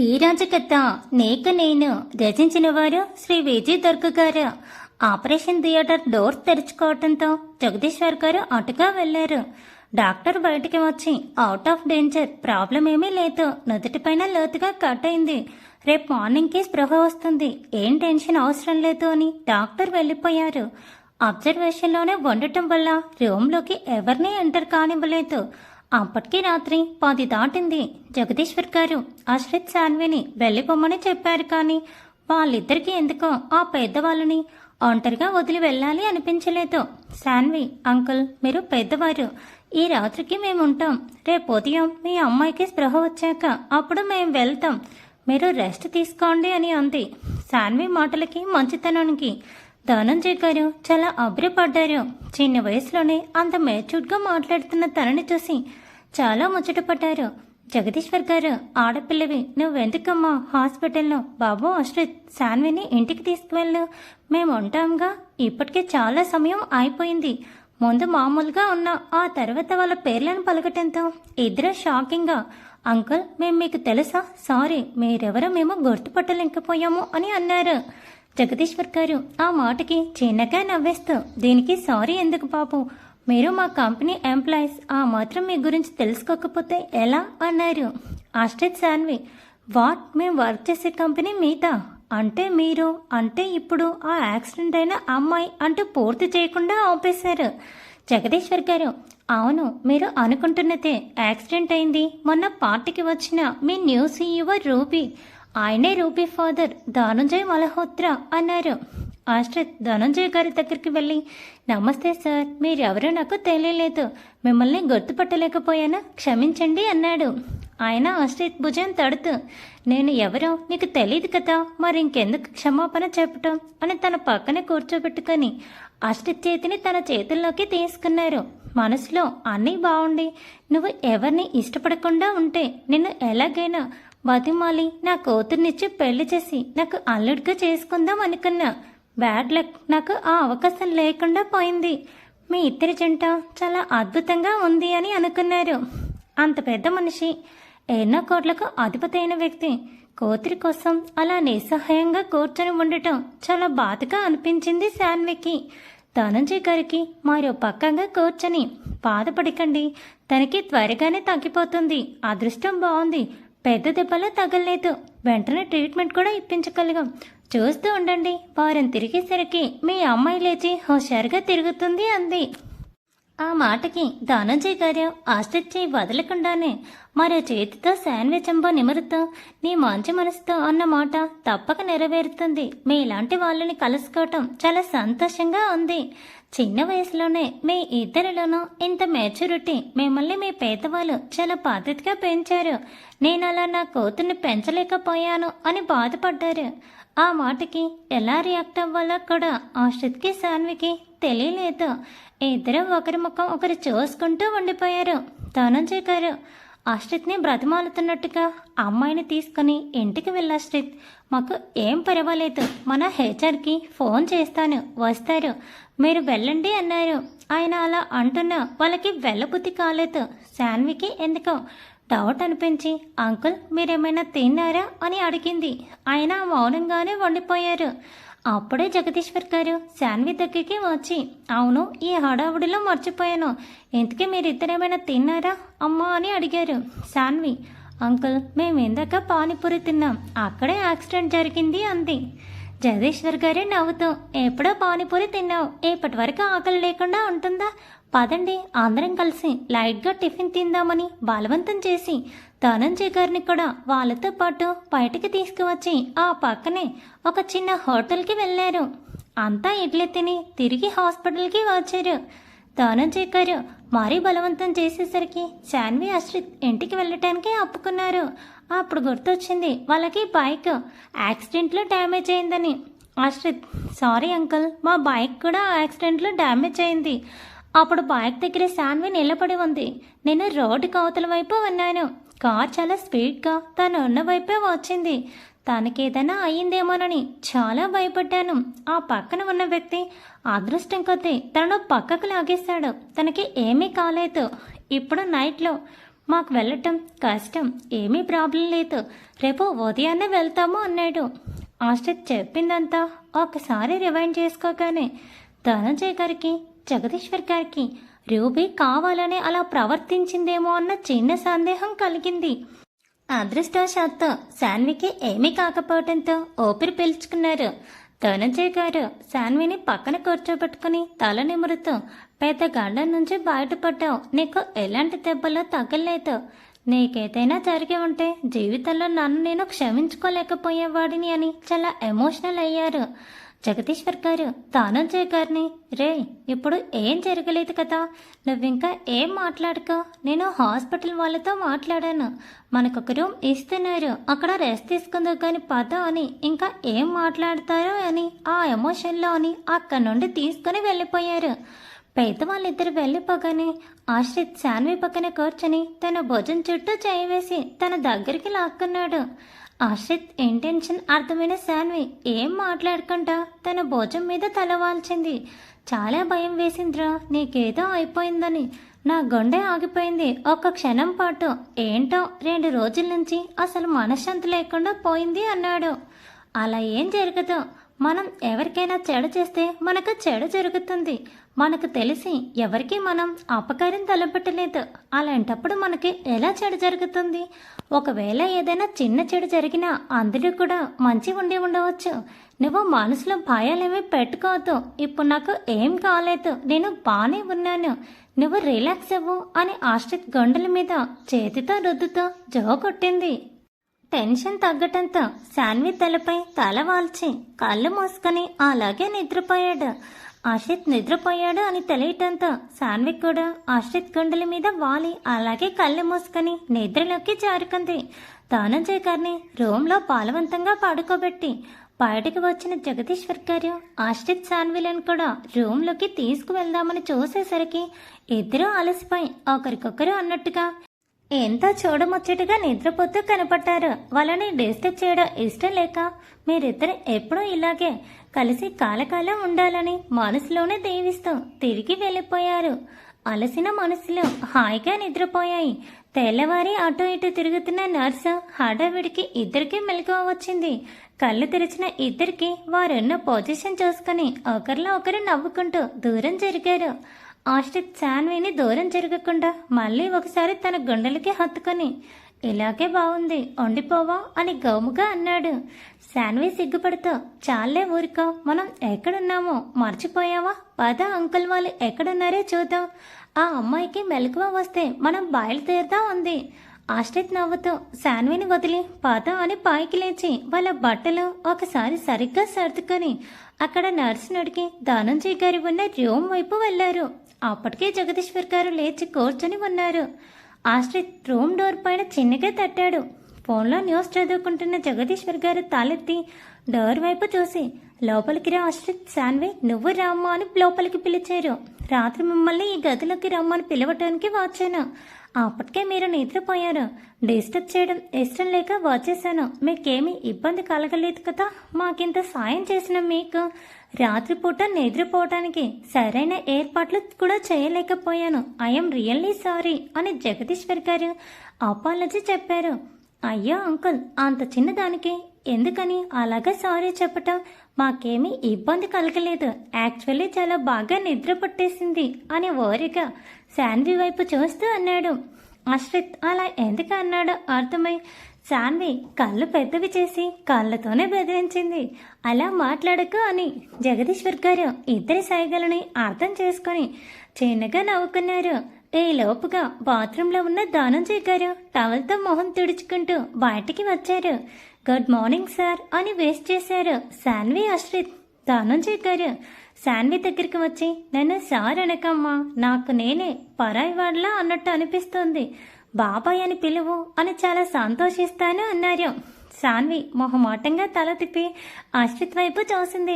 ఈ రాజకథ నీకు నేను రచించిన వారు శ్రీ విజయ్ దుర్గ గారు. ఆపరేషన్ థియేటర్ డోర్స్ తెరుచుకోవడంతో జగదీశ్వర్ గారు అటుగా వెళ్లారు. డాక్టర్ బయటికి వచ్చి అవుట్ ఆఫ్ డేంజర్, ప్రాబ్లం ఏమీ లేదు, నుదుటిపైన లోతుగా కట్ అయింది, రేపు మార్నింగ్కి స్పృహ వస్తుంది, ఏం టెన్షన్ అవసరం లేదు అని డాక్టర్ వెళ్లిపోయారు. అబ్జర్వేషన్లోనే ఉండటం వల్ల రూమ్లోకి ఎవరినీ ఎంటర్ కానివ్వలేదు. అప్పటికి రాత్రి 10 దాటింది. జగదీశ్వర్ గారు అశ్రిత్ శాన్విని వెళ్ళిపోమని చెప్పారు, కానీ వాళ్ళిద్దరికీ ఎందుకో ఆ పెద్దవాళ్ళని ఒంటరిగా వదిలి వెళ్ళాలి అనిపించలేదు. శాన్వి, అంకుల్, మీరు పెద్దవారు, ఈ రాత్రికి మేము ఉంటాం, రేపు ఉదయం మీ అమ్మాయికి స్పృహ వచ్చాక అప్పుడు మేము వెళ్తాం, మీరు రెస్ట్ తీసుకోండి అని అంది. శాన్వి మాటలకి మంచితనానికి ధనంజయ్ గారు చాలా అభ్రపడ్డారు. చిన్న వయసులోనే అంత మేచ్యూర్డ్గా మాట్లాడుతున్న తనని చూసి చాలా ముచ్చటపడ్డారు. జగదీశ్వర్ గారు, ఆడపిల్లవి, నువ్వెందుకమ్మా హాస్పిటల్లో? బాబు అశ్రిత్, శాన్విని ఇంటికి తీసుకువెళ్ళు, మేము ఉంటాంగా, ఇప్పటికే చాలా సమయం అయిపోయింది. ముందు మామూలుగా ఉన్న, ఆ తర్వాత వాళ్ళ పేర్లను పలకటంతో ఇద్దరు షాకింగ్గా, అంకుల్, మేము మీకు తెలుసా? సారీ, మీరెవరో మేము గుర్తుపట్టలేకపోయాము అని అన్నారు. జగదీశ్వర్ గారు ఆ మాటకి చిన్నగా నవ్వేస్తూ, దీనికి సారీ ఎందుకు బాబు, మీరు మా కంపెనీ ఎంప్లాయీస్, ఆ మాత్రం మీ గురించి తెలుసుకోకపోతే ఎలా అన్నారు. అశ్రిత్, శాన్వి, వాట్, మేము వర్క్ చేసే కంపెనీ మీదా? అంటే మీరు, అంటే ఇప్పుడు ఆ యాక్సిడెంట్ అయిన అమ్మాయి అంటూ పూర్తి చేయకుండా ఆపేశారు. జగదీశ్వర్ గారు, అవును, మీరు అనుకుంటున్నదే, యాక్సిడెంట్ అయింది మొన్న పార్టీకి వచ్చిన మీ న్యూ సీఈఓ రూబీ, ఆయనే రూబీ ఫాదర్ ధనంజయ్ మల్హోత్రా అన్నారు. ఆశ్రిత్ ధనంజయ్ గారి దగ్గరికి వెళ్ళి, నమస్తే సార్, మీరెవరో నాకు తెలియలేదు, మిమ్మల్ని గుర్తుపట్టలేకపోయాను, క్షమించండి అన్నాడు. ఆయన ఆశ్రిత్ భుజం తడుతూ, నేను ఎవరో నీకు తెలియదు కదా, మరి ఇంకెందుకు క్షమాపణ చెప్పటం అని తన పక్కనే కూర్చోబెట్టుకొని ఆశ్రిత్ చేతిని తన చేతుల్లోకి తీసుకున్నారు. మనసులో అన్నీ బాగుండి నువ్వు ఎవరిని ఇష్టపడకుండా ఉంటే నిన్ను ఎలాగైనా బతిమాలి నా కూతుర్నిచ్చి పెళ్లి చేసి నాకు అల్లుడిగా చేసుకుందాం అనుకున్నా. బ్యాడ్ లక్, నాకు ఆ అవకాశం లేకుండా పోయింది. మీ ఇద్దరి జంట చాలా అద్భుతంగా ఉంది అని అనుకున్నారు. అంత పెద్ద మనిషి, ఎన్నో కోట్లకు అధిపతి అయిన వ్యక్తి కూతురి కోసం అలా నిస్సహాయంగా కూర్చొని ఉండటం చాలా బాధగా అనిపించింది శాన్వికి. ధనంజయ్ గారికి మరో పక్కగా కూర్చొని, బాధపడకండి, తనకి త్వరగానే తగ్గిపోతుంది, అదృష్టం బాగుంది, పెద్ద దెబ్బలా తగలలేదు, వెంటనే ట్రీట్మెంట్ కూడా ఇప్పించగలిగాం, చూస్తూ ఉండండి, వారం తిరిగేసరికి మీ అమ్మాయి లేచి హుషారుగా తిరుగుతుంది అంది. ఆ మాటకి ధనంజయ్ గారు ఆశ్రిత్ చేయి వదలకుండానే మరో చేతితో శాండ్విచ్ చెంబు నిమురుతూ, నీ మంచి మనసుతో అన్న మాట తప్పక నెరవేరుతుంది, మీలాంటి వాళ్ళని కలుసుకోవటం చాలా సంతోషంగా ఉంది. చిన్న వయసులోనే మీ ఇద్దరిలోనూ ఇంత మెచ్యూరిటీ, మిమ్మల్ని మీ పేదవాళ్ళు చాలా పద్ధతిగా పెంచారు, నేను అలా నా కూతుర్ని పెంచలేకపోయాను అని బాధపడ్డారు. ఆ మాటకి ఎలా రియాక్ట్ అవ్వాలో కూడా ఆశ్రిత్కి శాన్వికి తెలియలేదు. ఇద్దరు ఒకరి ముఖం ఒకరు చూసుకుంటూ ఉండిపోయారు. ధనంజయ్ గారు ఆశ్రిత్ని బ్రతిమాలుతున్నట్టుగా, అమ్మాయిని తీసుకుని ఇంటికి వెళ్ళాశ్రిత్, మాకు ఏం పర్వాలేదు, మన హెచ్ఆర్కి ఫోన్ చేస్తాను, వస్తారు, మీరు వెళ్ళండి అన్నారు. ఆయన అలా అంటున్నా వాళ్ళకి వెళ్ళబుద్ధి కాలేదు. శాన్వికి ఎందుకో డౌట్ అనిపించి, అంకుల్, మీరేమైనా తిన్నారా అని అడిగింది. ఆయన మౌనంగానే వండిపోయారు. అప్పుడే జగదీశ్వర్ గారు శాన్వి దగ్గరికి వచ్చి, అవును, ఈ హడావుడిలో మర్చిపోయాను, ఇంతకీ మీరిద్దరేమైనా తిన్నారా అమ్మా అని అడిగారు. శాన్వి, అంకుల్, మేము ఇందాక పానీపూరి తిన్నాం, అక్కడే యాక్సిడెంట్ జరిగింది అంది. జగదీశ్వర్ గారే నవ్వుతూ, ఎప్పుడో పానీపూరి తిన్నావు, ఇప్పటి వరకు ఆకలి లేకుండా ఉంటుందా, పదండి అందరం కలిసి లైట్గా టిఫిన్ తిందామని బలవంతం చేసి ధనంజయ్ గారిని కూడా వాళ్ళతో పాటు బయటికి తీసుకువచ్చి ఆ పక్కనే ఒక చిన్న హోటల్కి వెళ్ళారు. అంతా ఇడ్లీ తిని తిరిగి హాస్పిటల్కి వచ్చారు. ధనంజయ్ గారు మరీ బలవంతం చేసేసరికి శాన్వి అశ్రిత్ ఇంటికి వెళ్ళటానికి ఒప్పుకున్నారు. అప్పుడు గుర్తొచ్చింది వాళ్ళకి బైక్ యాక్సిడెంట్లో డ్యామేజ్ అయిందని. అశ్రిత్, సారీ అంకుల్, మా బైక్ కూడా యాక్సిడెంట్లో డ్యామేజ్ అయింది. అప్పుడు బైక్ దగ్గర శాన్వి నిలబడి ఉంది, నేను రోడ్డుకి అవతల వైపు ఉన్నాను, కార్ చాలా స్పీడ్గా తను ఉన్న వైపే వచ్చింది, తనకేదైనా అయ్యిందేమోనని చాలా భయపడ్డాను. ఆ పక్కన ఉన్న వ్యక్తి అదృష్టం కొద్దీ తనను పక్కకు లాగేశాడు, తనకి ఏమీ కాలేదు. ఇప్పుడు నైట్లో మాకు వెళ్ళటం కష్టం, ఏమీ ప్రాబ్లం లేదు, రేపు ఉదయాన్నే వెళ్తాము అన్నాడు. ఆశ్రిత్ చెప్పిందంతా ఒకసారి రివైండ్ చేసుకోగానే ధనంజయ్ గారికి, జగదీశ్వర్ గారికి రూబీ కావాలని అలా ప్రవర్తించిందేమో అన్న చిన్న సందేహం కలిగింది. అదృష్టవశాత్తు శాన్వికి ఏమీ కాకపోవడంతో ఊపిరి పీల్చుకున్నారు. ధనంజయ్ గారు శాన్విని పక్కన కూర్చోబెట్టుకుని తల నిమురుతూ, పెద్ద గండం నుంచి బయటపడ్డావు, నీకు ఎలాంటి దెబ్బలు తగలేదు, నీకేదైనా జరిగి ఉంటే జీవితంలో నన్ను నేను క్షమించుకోలేకపోయేవాడిని అని చాలా ఎమోషనల్ అయ్యారు. జగదీశ్వర్ గారు ధనంజయ్ గారిని, రే ఇప్పుడు ఏం జరగలేదు కదా, నువ్వింకా ఏం మాట్లాడుకో, నేను హాస్పిటల్ వాళ్ళతో మాట్లాడాను, మనకొక రూమ్ ఇస్తున్నారు, అక్కడ రెస్ట్ తీసుకుందో కానీ పద అని ఇంకా ఏం మాట్లాడతారో అని ఆ ఎమోషన్లో అని అక్కడి నుండి తీసుకుని వెళ్ళిపోయారు. పెద్దవాళ్ళిద్దరు వెళ్ళిపోగానే ఆశ్రిత్ శాన్వి పక్కన కూర్చొని తన భుజం చుట్టూ చేయి వేసి తన దగ్గరికి లాక్కున్నాడు. ఆశ్రిత్ ఇంటెన్షన్ అర్థమైన శాన్వి ఏం మాట్లాడకుండా తన భుజం మీద తలవాల్చింది. చాలా భయం వేసిందిరా, నీకేదో అయిపోయిందని, నా గుండె ఆగిపోయింది ఒక్క క్షణం పాటు, ఏంటో 2 రోజుల నుంచి అసలు మనశ్శాంతి లేకుండా పోయింది అన్నాడు. అలా ఏం జరగదు, మనం ఎవరికైనా చెడు చేస్తే మనకు చెడు జరుగుతుంది, మనకు తెలిసి ఎవరికి మనం అపకారం తలపెట్టలేదు, అలాంటప్పుడు మనకి ఎలా చెడు జరుగుతుంది, ఒకవేళ ఏదైనా చిన్న చెడు జరిగినా అందరూ కూడా మంచి ఉండి ఉండవచ్చు, నువ్వు మనసులో భయాలేమీ పెట్టుకోవద్దు, ఇప్పుడు నాకు ఏం కాలేదు, నేను బాగానే ఉన్నాను, నువ్వు రిలాక్స్ అవ్వు అని ఆశ్రిత్ గొండల మీద చేతితో రుద్దుతో జో కొట్టింది. టెన్షన్ తగ్గటంతో శాన్వి తలపై తల వాల్చి కళ్ళు మూసుకొని అలాగే నిద్రపోయాడు. ఆశ్రిత్ నిద్రపోయాడు అని తెలియటంతో శాన్వి కూడా ఆశ్రిత్ గుండెల మీద వాలి అలాగే కళ్ళు మూసుకొని నిద్రలోకి జారుకుంది. ధనంజయ్ గారిని రూమ్లో బలవంతంగా పడుకోబెట్టి బయటకు వచ్చిన జగదీశ్వర్ గారు ఆశ్రిత్ శాన్విలను కూడా రూమ్లోకి తీసుకువెళ్దామని చూసేసరికి ఇద్దరూ అలసిపోయి ఒకరికొకరు అన్నట్టుగా ఎంతో చూడముచ్చటగా నిద్రపోతూ కనపడ్డారు. వాళ్ళని డిస్టర్బ్ చేయడం ఇష్టం లేక మీరిద్దరు ఎప్పుడూ ఇలాగే కలిసి కాలకాలం ఉండాలని మనసులోనే దీవిస్తూ తిరిగి వెళ్ళిపోయారు. అలసిన మనసులో హాయిగా నిద్రపోయాయి. తెల్లవారి అటు ఇటు తిరుగుతున్న నర్సు హడావిడికి ఇద్దరికి మెలకువ వచ్చింది. కళ్ళు తెరిచిన ఇద్దరికి వారున్న పొజిషన్ చూసుకుని ఒకరిలో ఒకరు నవ్వుకుంటూ దూరం జరిగారు. ఆశ్రిత్ శాన్విని దూరం జరగకుండా మళ్ళీ ఒకసారి తన గుండెలకి హత్తుకొని, ఇలాగే బాగుంది ఉండిపోవా అని గౌముగా అన్నాడు. శాన్వి సిగ్గుపడుతూ, చాలే ఊరికో, మనం ఎక్కడున్నామో మర్చిపోయావా, పద అంకుల్ వాళ్ళు ఎక్కడున్నారో చూద్దాం, ఆ అమ్మాయికి మెలకువ వస్తే మనం బయలుదేరుదాం అంది. ఆశ్రిత్ నవ్వుతూ శాన్విని వదిలి పద అని పైకి లేచి వాళ్ళ బట్టలు ఒకసారి సరిగ్గా సర్దుకొని అక్కడ నర్సును అడిగి ధనంజయ్ గారి ఉన్న రూమ్ వైపు వెళ్లారు. అప్పటికే జగదీశ్వర్ గారు లేచి కూర్చొని ఉన్నారు. ఆశ్రిత్ రూమ్ డోర్ పైన చిన్నగా తట్టాడు. ఫోన్లో న్యూస్ చదువుకుంటున్న జగదీశ్వర్ గారు తలెత్తి డోర్ వైపు చూసి, లోపలికి రా ఆశ్రిత్, శాన్వి నువ్వు రామ్మా అని లోపలికి పిలిచారు. రాత్రి మిమ్మల్ని ఈ గదిలోకి రమ్మని పిలవటానికి వచ్చాను, అప్పటికే మీరు నిద్రపోయారు, డిస్టర్బ్ చేయడం ఇష్టం లేక వచ్చేసాను, మీకేమీ ఇబ్బంది కలగలేదు కదా, మాకింత సాయం చేసిన మీకు రాత్రిపూట నిద్రపోవటానికి సరైన ఏర్పాట్లు కూడా చేయలేకపోయాను, ఐఎమ్ రియల్లీ సారీ అని జగదీశ్వర్ గారు అపాలజీ చెప్పారు. అయ్యో అంకుల్, అంత చిన్నదానికి ఎందుకని అలాగా సారీ చెప్పటం, మాకేమీ ఇబ్బంది కలగలేదు, యాక్చువల్లీ చాలా బాగా నిద్ర పట్టేసింది అని ఓరిగా శాన్వి వైపు చూస్తూ అన్నాడు. ఆశ్రిత్ అలా ఎందుకు అన్నాడో అర్థమై శాన్వి కళ్ళు పెద్దవి చేసి కళ్ళతోనే బెదిరించింది. అలా మాట్లాడకు అని జగదీశ్వర్ గారు ఇద్దరి సైగలని అర్థం చేసుకొని చిన్నగా నవ్వుకున్నారు. ఈ లోపుగా బాత్రూంలో ఉన్న ధనంజయ్ గారు టవల్తో మొహం తుడుచుకుంటూ బయటికి వచ్చారు. గుడ్ మార్నింగ్ సార్ అని వేస్ చేశారు శాన్వి ఆశ్రిత్. ధనంజయ్ గారు శాన్వి దగ్గరికి వచ్చి, నన్ను సార్ అనకమ్మా, నాకు నేనే పరాయి వాడిలా అన్నట్టు అనిపిస్తుంది, బాబాయ్ అని పిలువు అని చాలా సంతోషిస్తాను అన్నారు. శాన్వి మొహమాటంగా తల తిప్పి ఆశ్రిత్ వైపు చూసింది.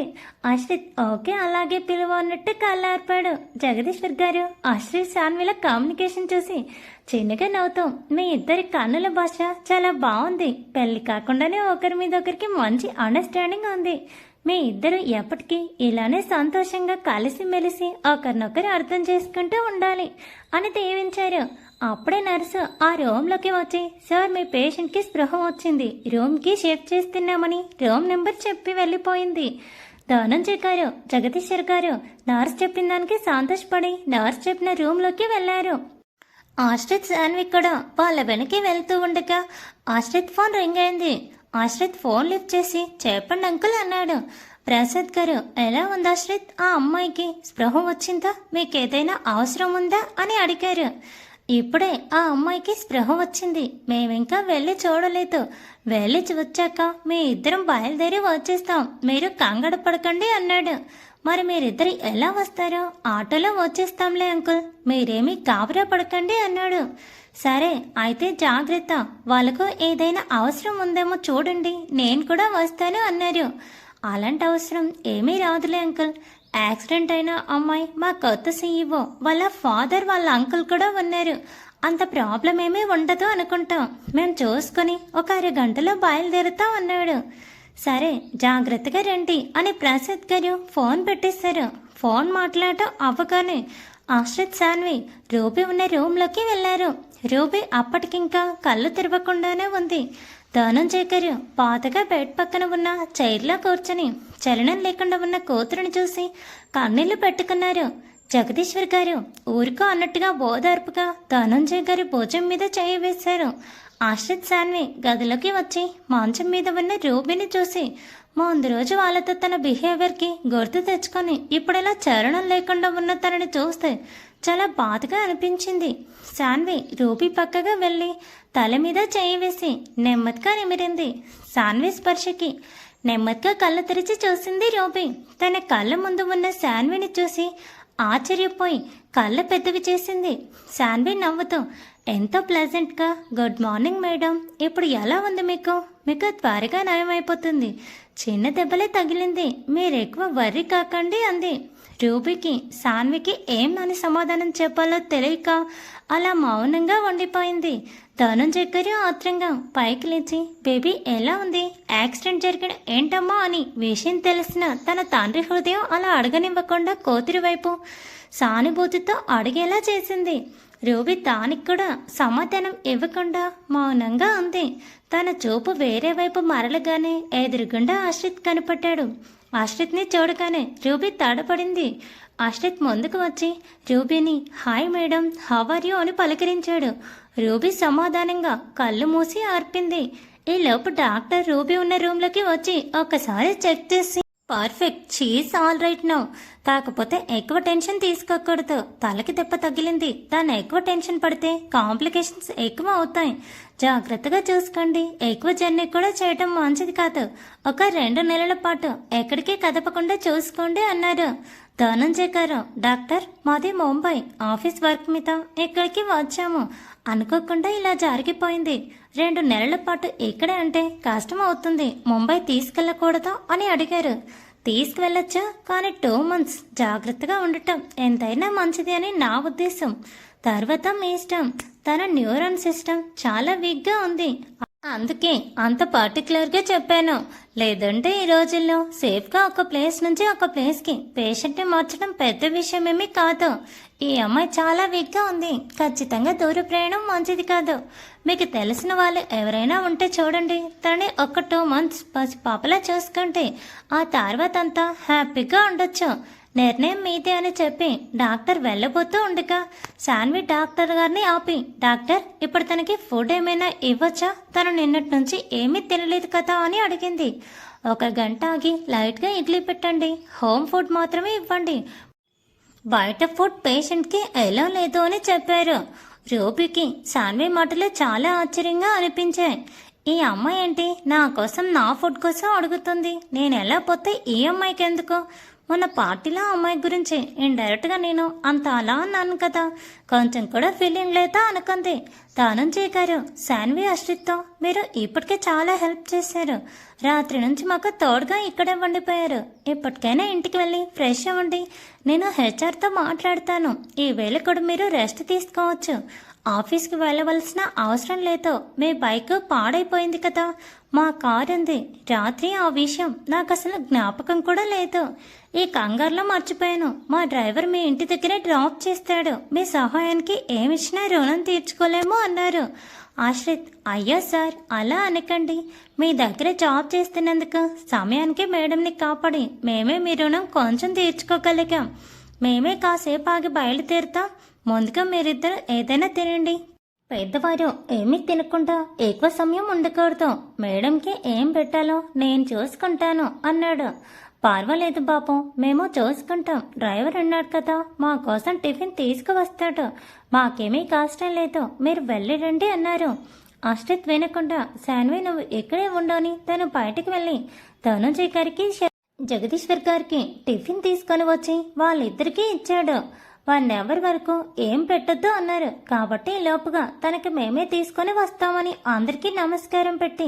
ఆశ్రిత్ ఓకే అలాగే పిలువ అన్నట్టు కళ్ళార్పాడు. జగదీశ్వర్ గారు ఆశ్రిత్ శాన్విల కమ్యూనికేషన్ చూసి చిన్నగా నవ్వుతూ, మీ ఇద్దరి కన్నుల భాష చాలా బాగుంది, పెళ్లి కాకుండానే ఒకరి మీద ఒకరికి మంచి అండర్స్టాండింగ్ ఉంది, మీ ఇద్దరు ఎప్పటికీ ఇలానే సంతోషంగా కలిసిమెలిసి ఒకరినొకరు అర్థం చేసుకుంటూ ఉండాలి అని దీవించారు. అప్పుడే నర్సు ఆ రూమ్లోకి వచ్చి, సార్ మీ పేషెంట్కి స్పృహ వచ్చింది, రూమ్కి షిఫ్ట్ చేస్తున్నామని రూమ్ నెంబర్ చెప్పి వెళ్ళిపోయింది. ధనంజయ్ గారు, జగదీశ్వర్ గారు నర్స్ చెప్పిన దానికి సంతోషపడి నర్స్ చెప్పిన రూమ్లోకి వెళ్ళారు. ఆశ్రిత్ శాన్వి కూడా వాళ్ళ వెనక్కి వెళ్తూ ఉండగా ఆశ్రిత్ ఫోన్ రింగ్ అయింది. ఆశ్రిత్ ఫోన్ లిఫ్ట్ చేసి, చెప్పండి అంకుల్ అన్నాడు. ప్రసాద్ గారు, ఎలా ఉంది ఆశ్రిత్? ఆ అమ్మాయికి స్పృహ వచ్చిందా? మీకు ఏదైనా అవసరం ఉందా అని అడిగారు. ఇప్పుడే ఆ అమ్మాయికి స్పృహ వచ్చింది, మేమింకా వెళ్ళి చూడలేదు. వెళ్ళి వచ్చాక మీ ఇద్దరం బయలుదేరి వచ్చేస్తాం, మీరు కంగారు పడకండి అన్నాడు. మరి మీరిద్దరు ఎలా వస్తారో? ఆటోలో వచ్చేస్తాంలే అంకుల్, మీరేమీ గాబరా పడకండి అన్నాడు. సరే అయితే జాగ్రత్త, వాళ్ళకు ఏదైనా అవసరం ఉందేమో చూడండి, నేను కూడా వస్తాను అన్నారు. అలాంటి అవసరం ఏమీ రాదులే అంకుల్, యాక్సిడెంట్ అయిన అమ్మాయి మా కొత్త సీఈఓ, వాళ్ళ ఫాదర్ వాళ్ళ అంకుల్ కూడా ఉన్నారు, అంత ప్రాబ్లం ఏమీ ఉండదు అనుకుంటాం, మేము చూసుకొని ఒక 6 గంటలో బయలుదేరుతాం అన్నాడు. సరే జాగ్రత్తగా రండి అని ప్రసాద్ గారు ఫోన్ పెట్టేశారు. ఫోన్ మాట్లాడటం అవ్వగానే ఆశ్రిత్ శాన్వి రూబీ ఉన్న రూమ్లోకి వెళ్ళారు. రూబీ అప్పటికింకా కళ్ళు తెరవకుండానే ఉంది. ధనంజయ్ గారు పాతగా బెడ్ పక్కన ఉన్న చైర్లో కూర్చొని చలనం లేకుండా ఉన్న కూతురుని చూసి కన్నీళ్లు పెట్టుకున్నారు. జగదీశ్వర్ గారు ఊరుకో అన్నట్టుగా ఓదార్పుగా ధనంజయ్ గారి భుజం మీద చేయి వేశారు. ఆశ్రిత్ శాన్వి గదిలోకి వచ్చి మంచం మీద ఉన్న రూబీని చూసి ముందు రోజు వాళ్ళతో తన బిహేవియర్కి గుర్తు తెచ్చుకొని ఇప్పుడెలా చలనం లేకుండా ఉన్న తనని చూస్తే చాలా బాధగా అనిపించింది. శాన్వి రూబీ పక్కగా వెళ్ళి తల మీద చేయి వేసి నెమ్మదిగా నిమిరింది. శాన్వి స్పర్శకి నెమ్మదిగా కళ్ళు తెరిచి చూసింది రూబీ. తన కళ్ళ ముందు ఉన్న శాన్విని చూసి ఆశ్చర్యపోయి కళ్ళు పెద్దవి చేసింది. శాన్వి నవ్వుతూ ఎంతో ప్లెజెంట్గా, గుడ్ మార్నింగ్ మేడం, ఇప్పుడు ఎలా ఉంది మీకు? మీకు త్వరగా నయమైపోతుంది, చిన్న దెబ్బలే తగిలింది, మీరు ఎక్కువ వర్రీ కాకండి అంది. రూబీకి శాన్వికి ఏం అని సమాధానం చెప్పాలో తెలియక అలా మౌనంగా ఉండిపోయింది. ధనంజయ్ గారు ఆత్రంగా పైకి లేచి, బేబీ ఎలా ఉంది? యాక్సిడెంట్ జరిగిన ఏంటమ్మా అని విషయం తెలిసిన తన తండ్రి హృదయం అలా అడగనివ్వకుండా కూతురి వైపు సానుభూతితో అడిగేలా చేసింది. రూబీ దానికి కూడా సమాధానం ఇవ్వకుండా మౌనంగా ఉంది. తన చూపు వేరే వైపు మరలగానే ఎదురుగుండా ఆశ్రిత్ కనపడ్డాడు. ఆశ్రిత్ని చూడగానే రూబీ తడపడింది. ఆశ్రిత్ ముందుకు వచ్చి రూబీని hi madam, how are you అని పలకరించాడు. రూబీ సమాధానంగా కళ్ళు మూసి ఆర్పింది. ఈ లోపు డాక్టర్ రూబీ ఉన్న రూమ్లోకి వచ్చి ఒక్కసారి చెక్ చేసి perfect, she's all right now, కాకపోతే ఎక్కువ టెన్షన్ తీసుకోకూడదు, తలకి దెబ్బ తగిలింది, దాన్ని ఎక్కువ టెన్షన్ పడితే కాంప్లికేషన్స్ ఎక్కువ అవుతాయి, జాగ్రత్తగా చూసుకోండి, ఎక్కువ జర్నీ కూడా చేయటం మంచిది కాదు, ఒక 2 నెలల పాటు ఎక్కడికి కదపకుండా చూసుకోండి అన్నారు. ధనంజయ్ గారు, డాక్టర్ మాది ముంబై, ఆఫీస్ వర్క్ మీద ఇక్కడికి వచ్చాము, అనుకోకుండా ఇలా జరిగిపోయింది, 2 నెలల పాటు ఇక్కడే అంటే కష్టం అవుతుంది, ముంబై తీసుకెళ్ళకూడదు అని అడిగారు. తీసుకువెళ్ళొచ్చు, కానీ 2 months జాగ్రత్తగా ఉండటం ఎంతైనా మంచిది అని నా ఉద్దేశం, తర్వాత మీ ఇష్టం. తన న్యూరాన్ సిస్టమ్ చాలా వీక్గా ఉంది, అందుకే అంత పర్టికులర్గా చెప్పాను, లేదంటే ఈ రోజుల్లో సేఫ్గా ఒక ప్లేస్ నుంచి ఒక ప్లేస్కి పేషెంట్ని మార్చడం పెద్ద విషయమేమీ కాదు. ఈ అమ్మాయి చాలా వీక్గా ఉంది, ఖచ్చితంగా దూర ప్రయాణం మంచిది కాదు. మీకు తెలిసిన వాళ్ళు ఎవరైనా ఉంటే చూడండి, తనని ఒక 2 months పాపలా చూసుకుంటే ఆ తర్వాత అంతా హ్యాపీగా ఉండొచ్చు, నిర్ణయం మీదే అని చెప్పి డాక్టర్ వెళ్ళబోతూ ఉండగా శాన్వి డాక్టర్ గారిని ఆపి, డాక్టర్ ఇప్పుడు తనకి ఫుడ్ ఏమైనా ఇవ్వచ్చా, తను నిన్నటి నుంచి ఏమీ తినలేదు కదా అని అడిగింది. 1 గంట ఆగి లైట్గా ఇడ్లీ పెట్టండి, హోమ్ ఫుడ్ మాత్రమే ఇవ్వండి, బయట ఫుడ్ పేషెంట్కి ఎలా లేదు అని చెప్పారు. రూబీకి శాన్వి మాటలు చాలా ఆశ్చర్యంగా అనిపించాయి. ఈ అమ్మాయి ఏంటి నా కోసం నా ఫుడ్ కోసం అడుగుతుంది, నేను ఎలా పోతే ఈ అమ్మాయికి ఎందుకు? మొన్న పార్టీలో అమ్మాయి గురించి ఇండైరెక్ట్గా నేను అంత అలా అన్నాను కదా, కొంచెం కూడా ఫీలింగ్ లేదా అనుకుంది. ధనంజయ్ గారు, శాన్వి ఆశ్రిత్తో మీరు ఇప్పటికే చాలా హెల్ప్ చేశారు, రాత్రి నుంచి మాకు తోడుగా ఇక్కడే వండిపోయారు, ఇప్పటికైనా ఇంటికి వెళ్ళి ఫ్రెష్ అవ్వండి, నేను హెచ్ఆర్తో మాట్లాడతాను, ఈ వేళ కూడా మీరు రెస్ట్ తీసుకోవచ్చు, ఆఫీస్కి వెళ్ళవలసిన అవసరం లేదు. మీ బైక్ పాడైపోయింది కదా, మా కారు ఉంది. రాత్రి ఆ విషయం నాకు అసలు జ్ఞాపకం కూడా లేదు. ఈ కంగారులో మర్చిపోయాను. మా డ్రైవర్ మీ ఇంటి దగ్గరే డ్రాప్ చేస్తాడు. మీ సహాయానికి ఏమిచ్చినా రుణం తీర్చుకోలేము అన్నారు. ఆశ్రిత్, అయ్యో సార్, అలా అనకండి. మీ దగ్గర జాబ్ చేస్తున్నందుకు సమయానికి మేడంని కాపాడి మేమే మీ రుణం కొంచెం తీర్చుకోగలిగాం. మేమే కాసేపు ఆగి బయలుదేరుతాం. ముందుగా మీరిద్దరు ఏదైనా తినండి. పెద్దవారు ఏమీ తినకుండా ఎక్కువ సమయం ఉండకూడదు. మేడంకి ఏం పెట్టాలో నేను చూసుకుంటాను అన్నాడు. పర్వాలేదు బాబు, మేము చూసుకుంటాం. డ్రైవర్ ఉన్నాడు కదా, మా కోసం టిఫిన్ తీసుకువస్తాడు. మాకేమీ కష్టం లేదు, మీరు వెళ్ళి రండి అన్నారు. ఆశ్రిత్ వినకుండా, శాన్వి నువ్వు ఇక్కడే ఉండని తను బయటికి వెళ్ళి ధనుంజయ్ గారికి జగదీశ్వర్ గారికి టిఫిన్ తీసుకొని వచ్చి వాళ్ళిద్దరికీ ఇచ్చాడు. 1 అవర్ వరకు ఏం పెట్టొద్దు అన్నారు. కాబట్టి లోపుగా తనకి మేమే తీసుకొని వస్తామని అందరికీ నమస్కారం పెట్టి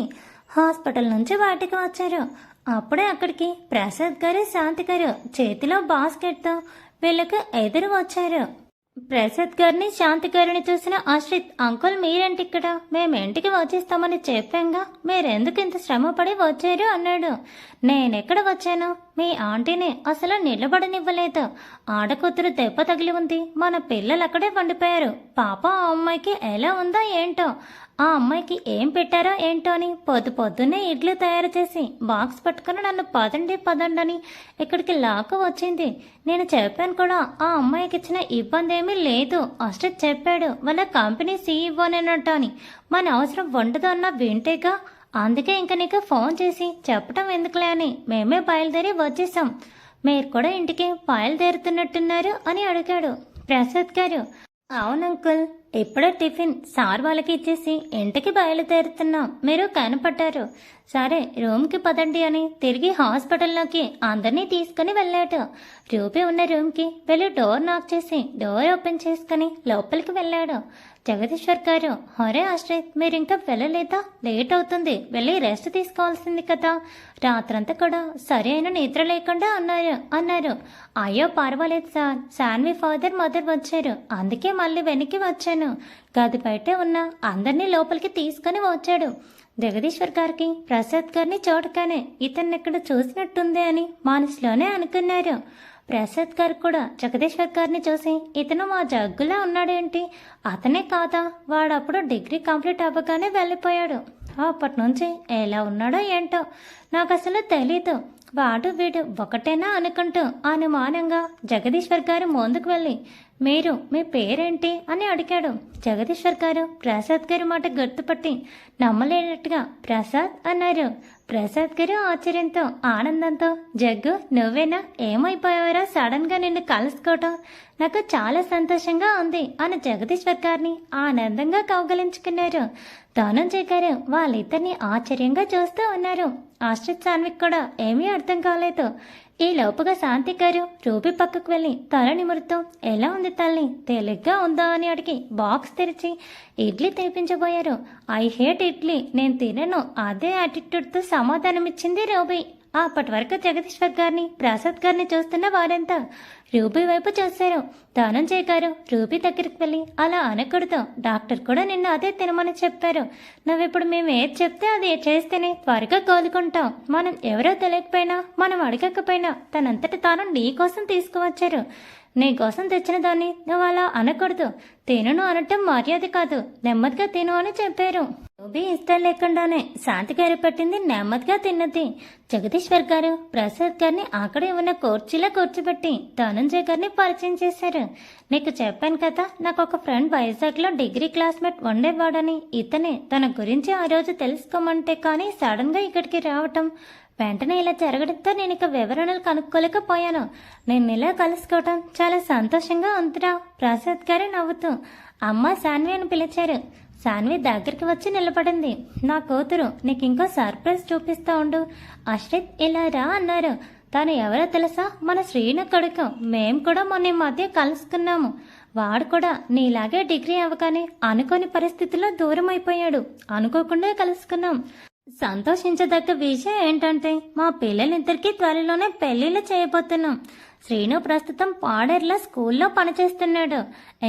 హాస్పిటల్ నుంచి బయటికి వచ్చారు. అప్పుడే అక్కడికి ప్రసాద్ గారు, శాంతి గారు చేతిలో బాస్కెట్తో వీళ్ళకు ఎదురు వచ్చారు. ప్రసాద్ గారిని, శాంతి గారిని చూసిన ఆశ్రిత్, అంకుల్ మీరేంటి ఇక్కడ? మేము ఇంటికి వచ్చేస్తామని చెప్పాంగా, మీరెందుకు ఇంత శ్రమపడి వచ్చారు అన్నాడు. నేనెక్కడ వచ్చాను? మీ ఆంటీని అసలు నిలబడనివ్వలేదు. ఆడకూతురు దెబ్బ తగిలి ఉంది. మన పిల్లలు అక్కడే వండిపోయారు. పాప ఆ అమ్మాయికి ఎలా ఉందో ఏంటో. ఆ అమ్మాయికి ఏం పెట్టారో ఏంటో అని పొద్దున్నే ఇడ్లీ తయారు చేసి బాక్స్ పట్టుకుని నన్ను పదండి అని ఇక్కడికి లాక్కు వచ్చింది. నేను చెప్పాను కూడా, ఆ అమ్మాయికి ఇచ్చిన ఇబ్బంది ఏమీ లేదు. ఆశ్రిత్ చెప్పాడు వాళ్ళ కంపెనీ సీఈఓనేనట అని. మన అవసరం ఉండదు అన్న వింటేగా. అందుకే ఇంక నీకు ఫోన్ చేసి చెప్పటం ఎందుకులే అని మేమే బయలుదేరి వచ్చేసాం. మీరు కూడా ఇంటికి బయలుదేరుతున్నట్టున్నారు అని అడిగాడు. ప్రసాద్ గారు, అవును అంకుల్, ఇప్పుడే టిఫిన్ సార్ వాళ్ళకి ఇచ్చేసి ఇంటికి బయలుదేరుతున్నాం. మీరు కనపడ్డారు. సరే రూమ్కి పదండి అని తిరిగి హాస్పిటల్లోకి అందరినీ తీసుకుని వెళ్ళాడు. రూపీ ఉన్న రూమ్కి వెళ్ళి డోర్ నాక్ చేసి డోర్ ఓపెన్ చేసుకుని లోపలికి వెళ్ళాడు. జగదీశ్వర్ గారు, హరే ఆశ్రిత్, మీరు ఇంకా వెళ్ళలేదా? లేట్ అవుతుంది, వెళ్ళి రెస్ట్ తీసుకోవాల్సింది కదా. రాత్రంతా కూడా సరి అయిన నిద్ర లేకుండా అన్నారు. అయ్యో పర్వాలేదు సార్, శాన్వి ఫాదర్ మదర్ వచ్చారు, అందుకే మళ్ళీ వెనక్కి వచ్చాను. గది బయటే ఉన్న అందరినీ లోపలికి తీసుకుని వచ్చాడు. జగదీశ్వర్ గారికి ప్రసాద్ గారిని చూడగానే ఇతన్ని ఎక్కడ చూసినట్టుంది అని మనసులోనే అనుకున్నారు. ప్రసాద్ గారు కూడా జగదీశ్వర్ గారిని చూసి, ఇతను మా జగ్గులా ఉన్నాడేంటి? అతనే కాదా? వాడప్పుడు డిగ్రీ కంప్లీట్ అవ్వగానే వెళ్ళిపోయాడు. అప్పటి నుంచి ఎలా ఉన్నాడో ఏంటో నాకు అసలు తెలీదు. వాడు వీడు ఒకటేనా అనుకుంటూ అనుమానంగా జగదీశ్వర్ గారు ముందుకు వెళ్ళి, మీరు మీ పేరేంటి అని అడిగాడు. జగదీశ్వర్ గారు ప్రసాద్ గారి మాట గుర్తుపట్టి నమ్మలేనట్టుగా ప్రసాద్ అన్నారు. ప్రసాద్ గారు ఆశ్చర్యంతో, ఆనందంతో, జగ్గు నువ్వేనా? ఏమైపోయావరా సడన్ గా నిన్ను కలుసుకోవటం? నాకు చాలా సంతోషంగా ఉంది అని జగదీశ్వర్ గారిని ఆనందంగా కౌగలించుకున్నారు. ధనుంజయ్ గారు వాళ్ళిద్దరిని ఆశ్చర్యంగా చూస్తూ ఉన్నారు. ఆశ్రిత్ సాన్విక్ కూడా ఏమీ అర్థం కాలేదు. ఈ లోపుగా శాంతి గారు రూపీ పక్కకు వెళ్ళి తల నిమురుతూ, ఎలా ఉంది తల్లి, తేలిగ్గా ఉందా అని అడిగి బాక్స్ తెరిచి ఇడ్లీ తెప్పించబోయారు. ఐ హేట్ ఇడ్లీ, నేను తినను, అదే యాటిట్యూడ్తో సమాధానమిచ్చింది రూబీ. అప్పటి వరకు జగదీశ్వర్ గారిని, ప్రసాద్ గారిని చూస్తున్న వారంతా రూబీ వైపు చూశారు. ధనంజయ్ గారు రూబీ దగ్గరికి వెళ్ళి, అలా అనకూడదు, డాక్టర్ కూడా నిన్ను అదే తినమని చెప్పారు. నువ్విప్పుడు మేము ఏది చెప్తే అది చేస్తేనే త్వరగా కోలుకుంటాం. మనం ఎవరో తెలియకపోయినా, మనం అడగకపోయినా తనంతటి తాను నీ కోసం తీసుకువచ్చారు. నీ కోసం తెచ్చిన దాన్ని నువ్వు అలా అనకూడదు. తినను అనటం మర్యాద కాదు, నెమ్మదిగా తిను అని చెప్పారు. రూబీ ఇష్టం లేకుండానే శాంతి గారు పెట్టింది నెమ్మదిగా తిన్నది. జగదీశ్వర్ గారు ప్రసాద్ గారిని అక్కడే ఉన్న కుర్చీలో కూర్చోబెట్టి ధనంజయ్ గారిని పరిచయం చేశారు. నీకు చెప్పాను కదా, నాకు ఒక ఫ్రెండ్ వైజాగ్లో డిగ్రీ క్లాస్మేట్ ఉండేవాడని. ఇతనే తన గురించి ఆ రోజు తెలుసుకోమంటే కానీ సడన్గా ఇక్కడికి రావటం, వెంటనే ఇలా జరగడంతో నేను ఇక వివరణలు కనుక్కోలేకపోయాను. నేను ఇలా కలుసుకోవటం చాలా సంతోషంగా ఉందిరా. ప్రసాద్ గారు నవ్వుతూ, అమ్మ శాన్వి అని పిలిచారు. శాన్వి దగ్గరికి వచ్చి నిలబడింది. నా కూతురు, నీకు ఇంకో సర్ప్రైజ్ చూపిస్తా ఉండు. ఆశ్రిత్ ఇలా రా అన్నారు. తను ఎవరో తెలుసా? మన శ్రీను కొడుకు. మేం కూడా మొన్న మధ్య కలుసుకున్నాము. వాడు కూడా నీలాగే డిగ్రీ అవ్వగానే అనుకోని పరిస్థితుల్లో దూరం అయిపోయాడు. అనుకోకుండా కలుసుకున్నాం. సంతోషించదగ్గ విషయం ఏంటంటే మా పిల్లలిద్దరికీ త్వరలోనే పెళ్లిళ్ళు చేయబోతున్నాం. శ్రీను ప్రస్తుతం పాడేరులో స్కూల్లో పనిచేస్తున్నాడు.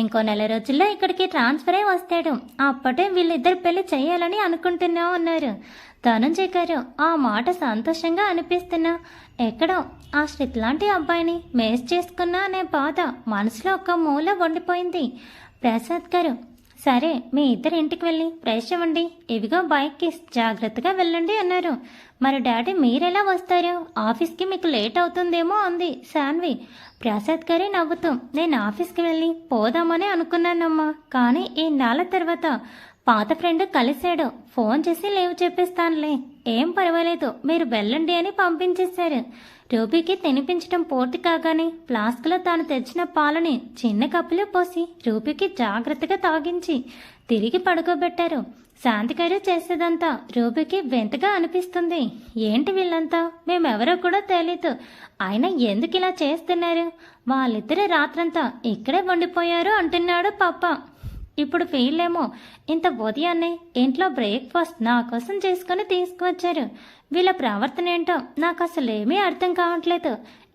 ఇంకో నెల రోజుల్లో ఇక్కడికి ట్రాన్స్ఫర్ అయి వస్తాడు. అప్పటే వీళ్ళిద్దరు పెళ్లి చేయాలని అనుకుంటున్నాం అన్నారు. ధనుంజయ్ గారు ఆ మాట సంతోషంగా అనిపిస్తున్నా ఎక్కడో ఆ శ్రీత్ లాంటి అబ్బాయిని మేస్ చేసుకున్నా అనే బాధ మనసులో ఒక మూల వండిపోయింది. ప్రసాద్ గారు, సరే మీ ఇద్దరు ఇంటికి వెళ్ళి ఫ్రెష్ అవ్వండి, ఇవిగో బైక్కి జాగ్రత్తగా వెళ్ళండి అన్నారు. మరి డాడీ మీరెలా వస్తారు? ఆఫీస్కి మీకు లేట్ అవుతుందేమో అంది శాన్వి. ప్రసాద్ గారే నవ్వుతూ, నేను ఆఫీస్కి వెళ్ళి పోదామని అనుకున్నానమ్మా, కానీ ఈ నెల తర్వాత పాత ఫ్రెండ్ కలిశాడు, ఫోన్ చేసి లేవు చెప్పేస్తానులే, ఏం పర్వాలేదు మీరు వెళ్ళండి అని పంపించేశారు. రూబీకి తినిపించడం పూర్తి కాగానే ఫ్లాస్క్లో తాను తెచ్చిన పాలని చిన్న కప్పులో పోసి రూబీకి జాగ్రత్తగా తాగించి తిరిగి పడుకోబెట్టారు. శాంతి గారు చేసేదంతా రూబీకి వింతగా అనిపిస్తుంది. ఏంటి వీళ్ళంతా, మేమెవరో కూడా తెలీదు, ఆయన ఎందుకు ఇలా చేస్తున్నారు? వాళ్ళిద్దరే రాత్రంతా ఇక్కడే వండిపోయారు అంటున్నాడు పాప. ఇప్పుడు ఫీల్ ఏమో ఇంత ఉదయాన్నే ఇంట్లో బ్రేక్ఫాస్ట్ నా కోసం చేసుకుని తీసుకువచ్చారు. వీళ్ళ ప్రవర్తన ఏంటో నాకు అసలు ఏమీ అర్థం కావట్లేదు.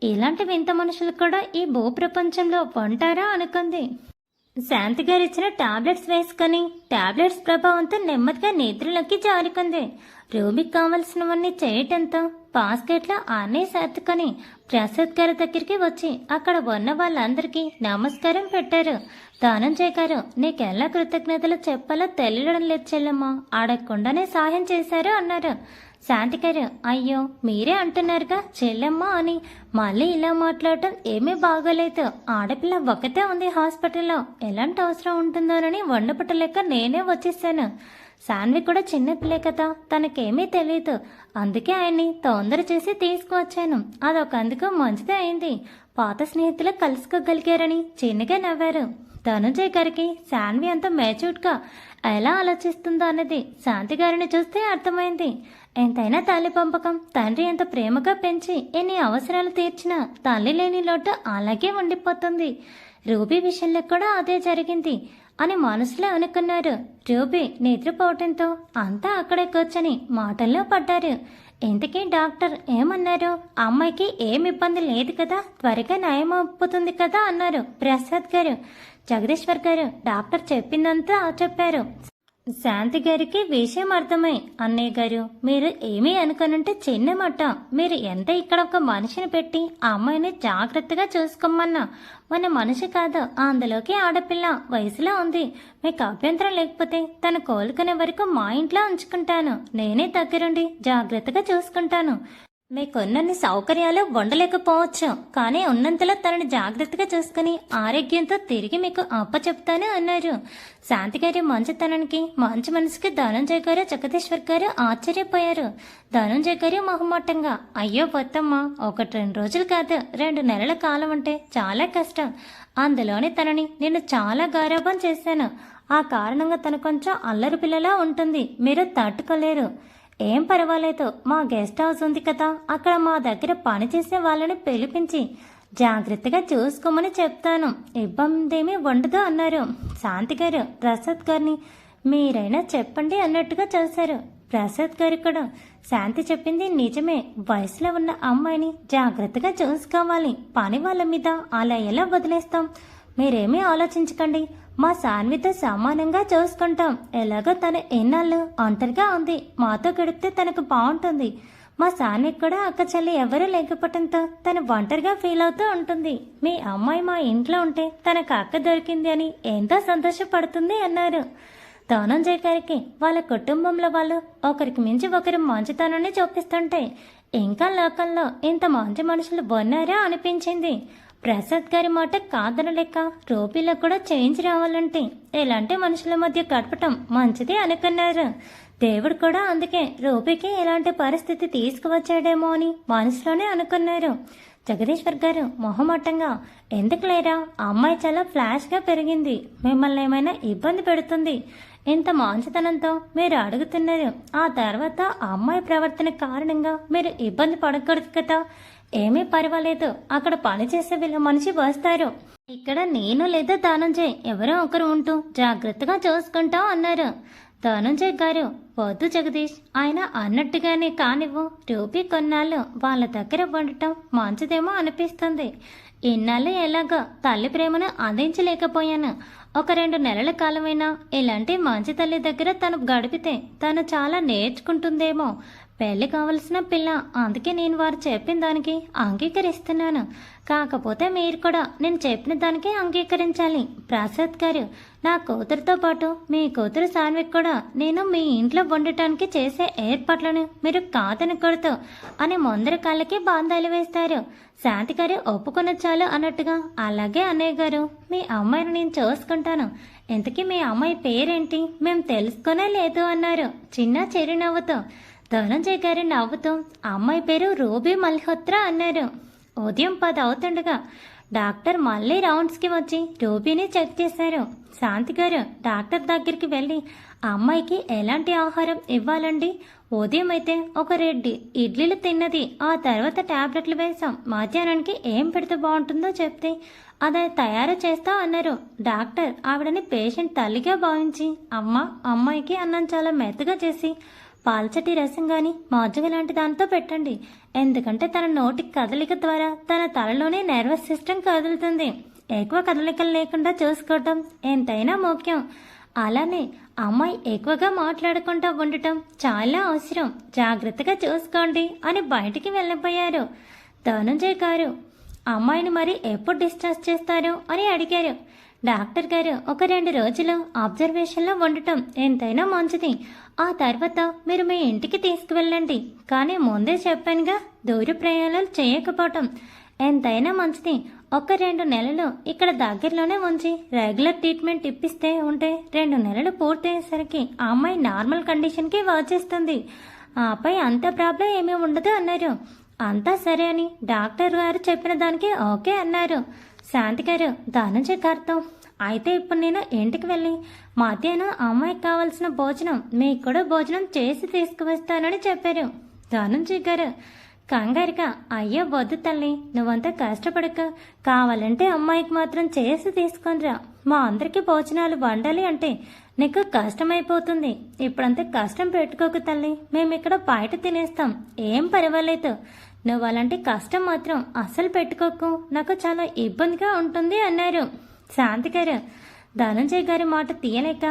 ఇలాంటి వింత మనుషులు కూడా ఈ భూప్రపంచంలో ఉంటారా అనుకుంది. శాంతి గారు ఇచ్చిన టాబ్లెట్స్ వేసుకొని టాబ్లెట్స్ ప్రభావంతో నెమ్మదిగా నిద్రలోకి జారుకుంది. రూబీకి కావలసినవన్నీ చేయటంతో బాస్కెట్లో అన్నీ సర్దుకొని ప్రసాద్ గారి దగ్గరికి వచ్చి అక్కడ ఉన్న వాళ్ళందరికీ నమస్కారం పెట్టారు. ధనంజయ్ గారు, నీకెలా కృతజ్ఞతలు చెప్పాలో తెలియడం లేదు చెల్లమ్మ, అడగకుండానే సహాయం చేశారు అన్నారు. శాంతి గారు, అయ్యో మీరే అంటున్నారుగా చెల్లెమ్మ అని, మళ్ళీ ఇలా మాట్లాడటం ఏమీ బాగోలేదు. ఆడపిల్ల ఒకతే ఉంది హాస్పిటల్లో, ఎలాంటి అవసరం ఉంటుందోనని వండపట్టలేక నేనే వచ్చేసాను. శాన్వి కూడా చిన్నపిల్లే కదా, తనకేమీ తెలియదు, అందుకే ఆయన్ని తొందర చేసి తీసుకువచ్చాను. అదొకందుకు మంచిదే అయింది. పాత స్నేహితులు కలుసుకోగలిగారని చిన్నగా నవ్వారు. ధనుంజయ్ గారికి శాన్వి అంత మ్యాచ్యూర్డ్గా ఎలా ఆలోచిస్తుందో అన్నది శాంతి గారిని చూస్తే అర్థమైంది. ఎంతైనా తల్లి పంపకం, తండ్రి ఎంత ప్రేమగా పెంచి ఎన్ని అవసరాలు తీర్చినా తల్లి లేని లోటు అలాగే ఉండిపోతుంది. రూబీ విషయంలో కూడా అదే జరిగింది అని మనసులో అనుకున్నారు. రూబీ నిద్రపోవటంతో అంతా అక్కడే కూర్చొని మాటల్లో పడ్డారు. ఇంతకీ డాక్టర్ ఏమన్నారు? అమ్మాయికి ఏం ఇబ్బంది లేదు కదా, త్వరగా నయం అవుతుంది కదా అన్నారు ప్రసాద్ గారు. జగదీశ్వర్ గారు డాక్టర్ చెప్పిందంతా చెప్పారు. శాంతి గారికి విషయం అర్థమై, అన్నయ్య గారు మీరు ఏమీ అనుకోనంటే చిన్న మాట, మీరు ఎంత ఇక్కడ ఒక మనిషిని పెట్టి ఆ అమ్మాయిని జాగ్రత్తగా చూసుకోమన్నా, మన మనిషి కాదు, అందులోకి ఆడపిల్ల వయసులో ఉంది, మీకు అభ్యంతరం లేకపోతే తను కోలుకునే వరకు మా ఇంట్లో ఉంచుకుంటాను, నేనే దగ్గరుండి జాగ్రత్తగా చూసుకుంటాను. మీకున్నన్ని సౌకర్యాలు ఉండలేకపోవచ్చు, కానీ ఉన్నంతలో తనని జాగ్రత్తగా చూసుకుని ఆరోగ్యంతో తిరిగి మీకు అప్పచెప్తాను అన్నారు. శాంతి గారి మంచితనానికి, మంచి మనసుకి ధనంజయ్ గారు, జగదీశ్వర్ గారు ఆశ్చర్యపోయారు. ధనంజయ్ గారు మొహమాటంగా, అయ్యో వద్దమ్మా, 1-2 రోజులు కాదు 2 నెలల కాలం అంటే చాలా కష్టం, అందులోనే తనని నేను చాలా గారాబం చేశాను, ఆ కారణంగా తను కొంచెం అల్లరి పిల్లలా ఉంటుంది, మీరు తట్టుకోలేరు. ఏం పర్వాలేదు, మా గెస్ట్ హౌస్ ఉంది కదా, అక్కడ మా దగ్గర పనిచేసే వాళ్ళని పిలిపించి జాగ్రత్తగా చూసుకోమని చెప్తాను, ఇబ్బందేమీ ఉండదు అన్నారు. శాంతి గారు ప్రసాద్ గారిని మీరైనా చెప్పండి అన్నట్టుగా చూశారు. ప్రసాద్ గారు కూడా, శాంతి చెప్పింది నిజమే, వయసులో ఉన్న అమ్మాయిని జాగ్రత్తగా చూసుకోవాలి, పని వాళ్ళ మీద అలా ఎలా వదిలేస్తాం, మీరేమీ ఆలోచించకండి, మా శాన్వితో సమానంగా చూసుకుంటాం, ఎలాగో తను ఎన్నాళ్ళు ఒంటరిగా ఉంది, మాతో గడిపితే తనకు బాగుంటుంది, మా శాన్వికి కూడా అక్క చెల్లి ఎవరూ లేకపోవడంతో తను ఒంటరిగా ఫీల్ అవుతూ ఉంటుంది, మీ అమ్మాయి మా ఇంట్లో ఉంటే తనకు అక్క దొరికింది అని ఎంతో సంతోషపడుతుంది అన్నారు. ధనంజయ్ గారికి వాళ్ళ కుటుంబంలో వాళ్ళు ఒకరికి మించి ఒకరు మంచితనాన్ని చూపిస్తుంటే ఇంకా లోకల్లో ఇంత మంచి మనుషులు ఉన్నారా అనిపించింది. ప్రసాద్ గారి మాట కాదనలేక రూపీలో కూడా చేంజ్ రావాలంటే ఇలాంటి మనుషుల మధ్య గడపటం మంచిది అనుకున్నారు. దేవుడు కూడా అందుకే రూపీకి ఇలాంటి పరిస్థితి తీసుకువచ్చాడేమో అని మనసులోనే అనుకున్నారు. జగదీశ్వర్ గారు మొహమాటంగా, ఎందుకు లేరా, అమ్మాయి చాలా ఫ్లాష్గా పెరిగింది, మిమ్మల్ని ఏమైనా ఇబ్బంది పెడుతుంది, ఇంత మంచితనంతో మీరు అడుగుతున్నారు, ఆ తర్వాత అమ్మాయి ప్రవర్తన కారణంగా మీరు ఇబ్బంది పడకూడదు కదా, ఏమీ పర్వాలేదు, అక్కడ పనిచేసే వీళ్ళ మనిషి వస్తారు, ఇక్కడ నేను లేదా ధనంజయ్ ఎవరో ఒకరు ఉంటూ జాగ్రత్తగా చూసుకుంటాం అన్నారు. ధనుంజయ్ గారు, వద్దు జగదీష్, ఆయన అన్నట్టుగానే కానివ్వు. రూపీ కొన్నాళ్ళు వాళ్ళ దగ్గర ఉండటం మంచిదేమో అనిపిస్తుంది. ఇన్నాళ్ళు ఎలాగో తల్లి ప్రేమను అందించలేకపోయాను. ఒక 2 నెలల కాలమైనా ఇలాంటి మంచి తల్లి దగ్గర తను గడిపితే తను చాలా నేర్చుకుంటుందేమో. పెళ్లి కావలసిన పిల్ల, అందుకే నేను వారు చెప్పిన దానికి అంగీకరిస్తున్నాను. కాకపోతే మీరు కూడా నేను చెప్పిన దానికి అంగీకరించాలి. ప్రసాద్ గారు, నా కూతురుతో పాటు మీ కూతురు సాన్విక్ కూడా నేను మీ ఇంట్లో ఉండటానికి చేసే ఏర్పాట్లను మీరు కాదనకూడదు అని ముందర కాళ్ళకి బాంధాలు వేస్తారు. శాంతి గారు ఒప్పుకొని చాలు అన్నట్టుగా, అలాగే అన్నయ్య గారు, మీ అమ్మాయిని నేను చూసుకుంటాను. ఇంతకీ మీ అమ్మాయి పేరేంటి? మేము తెలుసుకునే లేదు అన్నారు చిన్న చిరునవ్వుతో. ధనంజయ్ గారు నవ్వుతూ, అమ్మాయి పేరు రూబీ మల్హోత్రా అన్నారు. ఉదయం 10 అవుతుండగా డాక్టర్ మళ్ళీ రౌండ్స్కి వచ్చి రూబీని చెక్ చేశారు. శాంతి గారు డాక్టర్ దగ్గరికి వెళ్ళి, అమ్మాయికి ఎలాంటి ఆహారం ఇవ్వాలండి? ఉదయం అయితే ఒక 2 ఇడ్లీలు తిన్నది, ఆ తర్వాత టాబ్లెట్లు వేసాం. మధ్యాహ్నానికి ఏం పెడితే బాగుంటుందో చెప్తే అది తయారు చేస్తా అన్నారు. డాక్టర్ ఆవిడని పేషెంట్ తల్లిగా భావించి, అమ్మాయికి అన్నం చాలా మెత్తగా చేసి పాల్చటి రసం గాని మజ్జిగ లాంటి దాంతో పెట్టండి. ఎందుకంటే తన నోటి కదలిక ద్వారా తన తలలోనే నర్వస్ సిస్టమ్ కదులుతుంది. ఎక్కువ కదలికలు లేకుండా చూసుకోవటం ఎంతైనా ముఖ్యం. అలానే అమ్మాయి ఎక్కువగా మాట్లాడకుండా ఉండటం చాలా అవసరం. జాగ్రత్తగా చూసుకోండి అని బయటికి వెళ్ళిపోయారు. ధనుంజయ్ గారు, అమ్మాయిని మరి ఎప్పుడు డిశ్చార్జ్ చేస్తారు అని అడిగారు. డాక్టర్ గారు, ఒక 2 రోజులు అబ్జర్వేషన్లో ఉండటం ఎంతైనా మంచిది. ఆ తర్వాత మీరు మీ ఇంటికి తీసుకువెళ్ళండి. కానీ ముందే చెప్పానుగా, దూర ప్రయాణాలు చేయకపోవటం ఎంతైనా మంచిది. ఒక 2 నెలలు ఇక్కడ దగ్గరలోనే ఉంచి రెగ్యులర్ ట్రీట్మెంట్ ఇప్పిస్తే ఉంటే 2 నెలలు పూర్తయ్యేసరికి ఆ అమ్మాయి నార్మల్ కండిషన్కి వచ్చేస్తుంది. ఆపై అంత ప్రాబ్లం ఏమీ ఉండదు అన్నారు. అంతా సరే అని డాక్టర్ గారు చెప్పిన దానికి ఓకే అన్నారు. శాంతి గారు ధనుంజయ్ గారితో, అయితే ఇప్పుడు నేను ఇంటికి వెళ్ళి మధ్యాహ్నం అమ్మాయికి కావాల్సిన భోజనం, మీకు కూడా భోజనం చేసి తీసుకువస్తానని చెప్పారు. ధనుంజయ్ గారు కంగారుగా, అయ్యో వద్దు తల్లి, నువ్వంతా కష్టపడక, కావాలంటే అమ్మాయికి మాత్రం చేసి తీసుకొనిరా. మా అందరికీ భోజనాలు వండాలి అంటే నీకు కష్టమైపోతుంది. ఇప్పుడంతా కష్టం పెట్టుకోకు తల్లి, మేము ఇక్కడ బయట తినేస్తాం, ఏం పర్వాలేదు. నువ్వు అలాంటి కష్టం మాత్రం అస్సలు పెట్టుకోకు, నాకు చాలా ఇబ్బందిగా ఉంటుంది అన్నారు. శాంతి గారు ధనంజయ్ గారి మాట తీయలేక,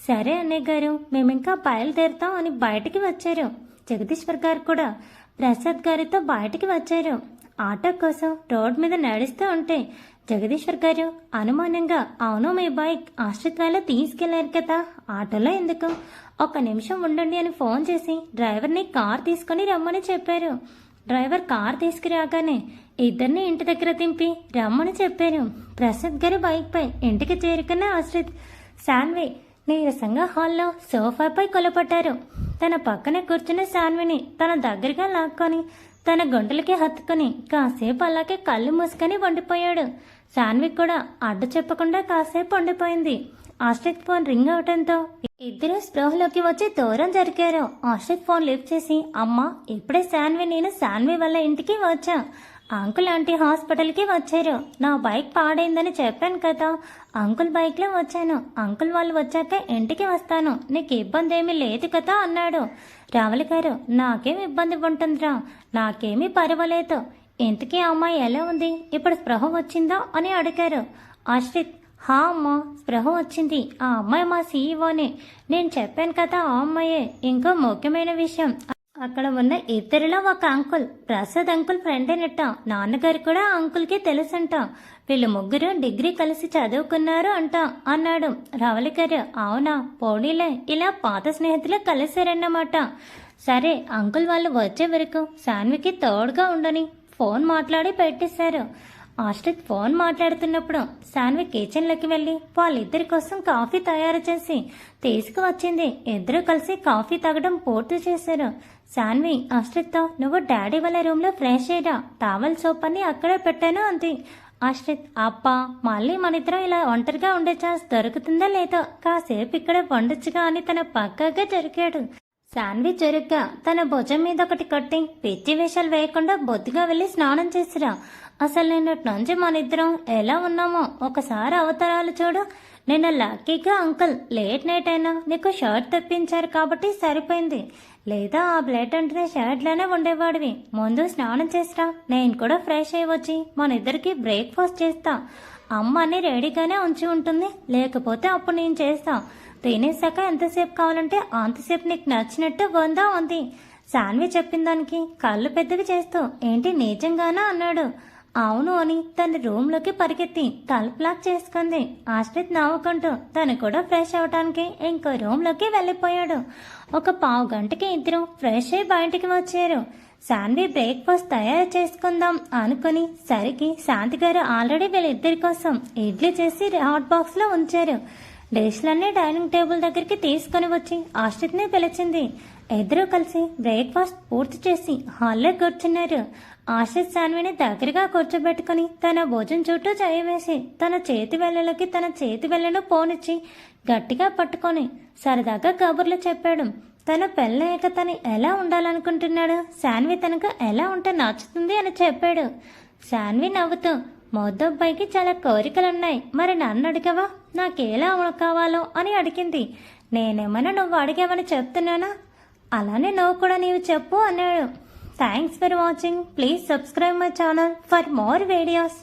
సరే అన్నయ్య గారు, మేమింకా బయలుదేరుతాం అని బయటికి వచ్చారు. జగదీశ్వర్ గారు కూడా ప్రసాద్ గారితో బయటికి వచ్చారు. ఆటో కోసం రోడ్ మీద నడుస్తూ ఉంటే జగదీశ్వర్ గారు అనుమానంగా, అవును మీ బైక్ ఆశ్రిత్ వాళ్ళ తీసుకెళ్లారు కదా, ఆటోలో ఎందుకు? 1 నిమిషం ఉండండి అని ఫోన్ చేసి డ్రైవర్ని కార్ తీసుకొని రమ్మని చెప్పారు. డ్రైవర్ కార్ తీసుకురాగానే ఇద్దరిని ఇంటి దగ్గర దింపి రమ్మని చెప్పారు. ప్రసాద్ గారి బైక్ పై ఇంటికి చేరుకున్న ఆశ్రిత్, శాన్వి నీరసంగా హాల్లో సోఫాపై కొలపట్టారు. తన పక్కన కూర్చున్న శాన్విని తన దగ్గరగా లాక్కొని తన గుంటలకి హత్తుకొని కాసేపు అలాగే కళ్ళు మూసుకొని వండిపోయాడు. శాన్వి కూడా అడ్డు చెప్పకుండా కాసేపు వండిపోయింది. ఆశ్రిత్ ఫోన్ రింగ్ అవటంతో ఇద్దరు స్పృహలోకి వచ్చి దూరం జరిగారు. ఆశ్రిత్ ఫోన్ లిఫ్ట్ చేసి, అమ్మా ఇప్పుడే నేను శాన్వి వాళ్ళ ఇంటికి వచ్చా. అంకుల్ ఆంటీ హాస్పిటల్కి వచ్చారు. నా బైక్ పాడైందని చెప్పాను కదా, అంకుల్ బైక్లో వచ్చాను. అంకుల్ వాళ్ళు వచ్చాక ఇంటికి వస్తాను, నీకు ఇబ్బంది ఏమీ లేదు కదా అన్నాడు. రావలి గారు, నాకేం ఇబ్బంది ఉంటుందిరా, నాకేమీ పర్వాలేదు. ఇంతకీ అమ్మాయి ఎలా ఉంది, ఇప్పుడు స్పృహ వచ్చిందా అని అడిగారు. ఆశ్రిత్, హా అమ్మా, స్పృహ వచ్చింది. ఆ అమ్మాయి మా సీఈఓనే. నేను చెప్పాను కదా ఆ అమ్మాయే. ఇంకో ముఖ్యమైన విషయం, అక్కడ ఉన్న ఇద్దరిలో ఒక అంకుల్ ప్రసాద్ అంకుల్ ఫ్రెండేనట. నాన్నగారు కూడా ఆ అంకుల్కి తెలుసంట. వీళ్ళు ముగ్గురు డిగ్రీ కలిసి చదువుకున్నారు అంట అన్నాడు. రావలి గారు, అవునా, పోనీలే, ఇలా పాత స్నేహితులు కలిసారన్నమాట. సరే, అంకుల్ వాళ్ళు వచ్చే వరకు శాన్వికి తోడుగా ఉండని ఫోన్ మాట్లాడి పెట్టేశారు. ఆశ్రిత్ ఫోన్ మాట్లాడుతున్నప్పుడు శాన్వి కిచెన్లోకి వెళ్ళి వాళ్ళిద్దరి కోసం కాఫీ తయారు చేసి తీసుకువచ్చింది. ఇద్దరు కలిసి కాఫీ తాగడం పూర్తి చేశారు. శాన్వి ఆశ్రిత్తో, నువ్వు డాడీ వాళ్ళ రూమ్లో ఫ్రెష్ అయ్యా, టవల్ సోప్ అని అక్కడే పెట్టాను అంది. ఆశ్రిత్, అబ్బా, మళ్ళీ మనిద్దరం ఇలా ఒంటరిగా ఉండే ఛాన్స్ దొరుకుతుందా లేదా, కాసేపు ఇక్కడ వండొచ్చుగా అని తన పక్కగా జరిగాడు. శాన్వి చురుగ్గా తన భుజం మీద ఒకటి కట్టి పిచ్చి వేషాలు వేయకుండా బొద్దుగా వెళ్ళి స్నానం చేసిరా. అసలు నిన్నటి నుంచి మన ఇద్దరం ఎలా ఉన్నామో ఒకసారి అవతారాలు చూడు. నిన్న లక్కీగా అంకుల్ లేట్ నైట్ అయినా నీకు షర్ట్ తెప్పించారు కాబట్టి సరిపోయింది. లేదా ఆ బ్లేట్ అంటే షర్ట్లోనే ఉండేవాడివి. ముందు స్నానం చేసిరా, నేను కూడా ఫ్రెష్ అయ్యి వచ్చి మన ఇద్దరికి బ్రేక్ఫాస్ట్ చేస్తా. అమ్మ అన్ని రెడీగానే ఉంచి ఉంటుంది, లేకపోతే అప్పుడు నేను చేస్తా. తినేసాక ఎంతసేపు కావాలంటే అంతసేపు నీకు నచ్చినట్టు వందా ఉంది. శాన్వి చెప్పిన దానికి కళ్ళు పెద్దవి చేస్తూ ఏంటి నిజంగానా అన్నాడు. అవును అని తన రూమ్లోకి పరిగెత్తి తలుపు లాక్ చేసుకుంది. ఆశ్రిత్ నవ్వుకుంటూ తను కూడా ఫ్రెష్ అవటానికి ఇంకో రూమ్లోకి వెళ్ళిపోయాడు. ఒక పావు గంటకి ఇద్దరు ఫ్రెష్ అయి బయటికి వచ్చారు. శాన్వి బ్రేక్ఫాస్ట్ తయారు చేసుకుందాం అనుకుని సరికి శాంతి గారు ఆల్రెడీ వీళ్ళిద్దరి కోసం ఇడ్లీ చేసి హాట్ బాక్స్లో ఉంచారు. డిష్లన్నీ డైనింగ్ టేబుల్ దగ్గరికి తీసుకుని వచ్చి ఆశ్రిత్ని పిలిచింది. ఇద్దరూ కలిసి బ్రేక్ఫాస్ట్ పూర్తి చేసి హాల్లో కూర్చున్నారు. ఆశ్రిత్ శాన్విని దగ్గరగా కూర్చోబెట్టుకుని తన భోజనం చుట్టూ చేయవేసి తన చేతి వేళ్ళలోకి తన చేతి వేళ్ళను పోనిచ్చి గట్టిగా పట్టుకొని సరదాగా కబుర్లు చెప్పాడు. తను పెళ్ళయ్యాక తను ఎలా ఉండాలనుకుంటున్నాడు, శాన్వి తనకు ఎలా ఉంటే నచ్చుతుంది అని చెప్పాడు. శాన్వి నవ్వుతూ మొద్దబ్బాయికి చాలా కోరికలున్నాయి, మరి నన్ను అడిగవా నాకేలా కావాలో అని అడిగింది. నేనేమన్నా నువ్వు అడిగావని చెప్తున్నానా? అలానే నువ్వు కూడా నీవు చెప్పు అన్నాడు. Thanks for watching. Please subscribe my channel for more videos.